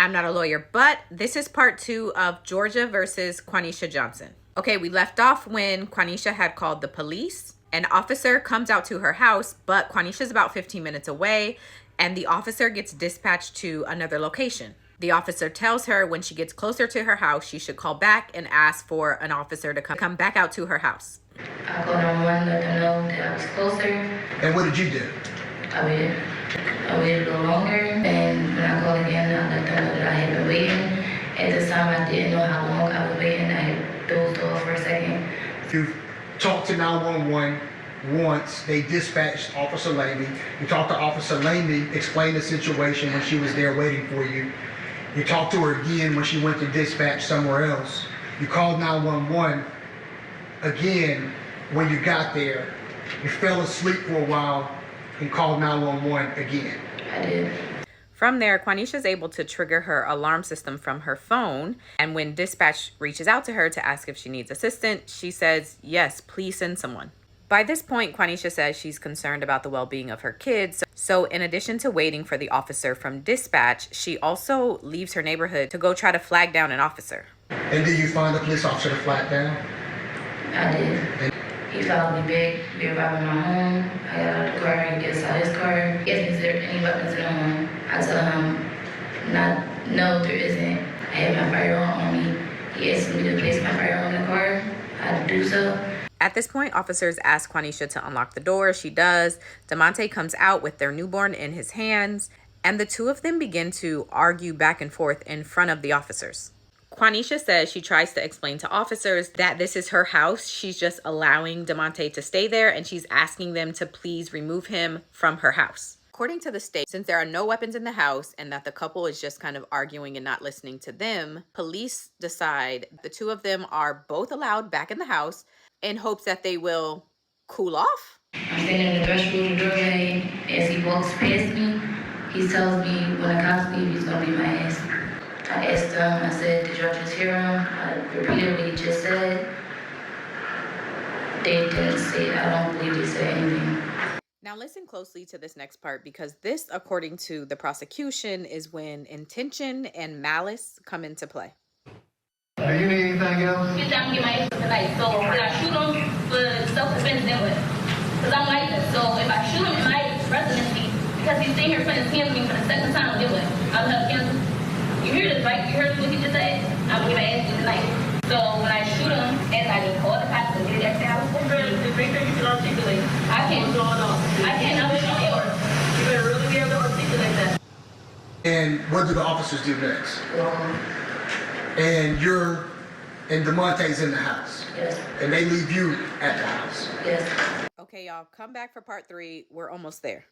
I'm not a lawyer, but this is part 2 of Georgia versus Quaneesha Johnson. Okay, we left off when Quaneesha had called the police. An officer comes out to her house, but Quaneesha's about 15 minutes away, and the officer gets dispatched to another location. The officer tells her when she gets closer to her house, she should call back and ask for an officer to come back out to her house. I called 911, let them know that I was closer. And what did you do? I waited. I waited a little longer, and when I called again, I let them know that I had been waiting. At this time, I didn't know how long I was waiting. I had dozed off for a second. You talked to 911 once. They dispatched Officer Lamy. You talked to Officer Lamy, explained the situation when she was there waiting for you. You talked to her again when she went to dispatch somewhere else. You called 911 again when you got there. You fell asleep for a while and called 911 again. I did. From there, Quaneesha's able to trigger her alarm system from her phone. And when dispatch reaches out to her to ask if she needs assistance, she says, yes, please send someone. By this point, Quaneesha says she's concerned about the well-being of her kids. So in addition to waiting for the officer from dispatch, she also leaves her neighborhood to go try to flag down an officer. And did you find the police officer to flag down? I did. He followed me back. We arrived in my home. I got out of the car. He gets out his car. He asked me, is there any weapons in the home? I tell him, no, there isn't. I have my firearm on me. He asked me to place my firearm in the car. I do so. At this point, officers ask Quaneesha to unlock the door. She does. DeMonte comes out with their newborn in his hands, and the two of them begin to argue back and forth in front of the officers. Quaneesha says she tries to explain to officers that this is her house. She's just allowing DeMonte to stay there, and she's asking them to please remove him from her house. According to the state, since there are no weapons in the house and that the couple is just kind of arguing and not listening to them, police decide the two of them are both allowed back in the house in hopes that they will cool off. I'm standing in the threshold of the doorway. As he walks past me, he tells me when the cops leave, he's going to beat my ass. I asked him, I said, did y'all just hear him? I repeated what he just said. They didn't say it. I don't believe they said anything. Now listen closely to this next part, because this, according to the prosecution, is when intention and malice come into play. Do you need anything else? Get down and get my ass tonight. So when I shoot him for self-defense, then what? Because I'm licensed. So if I shoot him in my residency, because he's staying here putting his hands on me for the second time, then what? I'm going to cancel. You hear this, right? You heard what he just said? I'm going to get my ass beat tonight. So when I shoot him, and I just call the cops and get it out, the big thing you can articulate. I can't. I can't articulate. You better really be able to articulate that. And what do the officers do next? And you're, and DeMonte's in the house. Yes. And they leave you at the house. Yes. Okay, y'all, come back for part 3. We're almost there.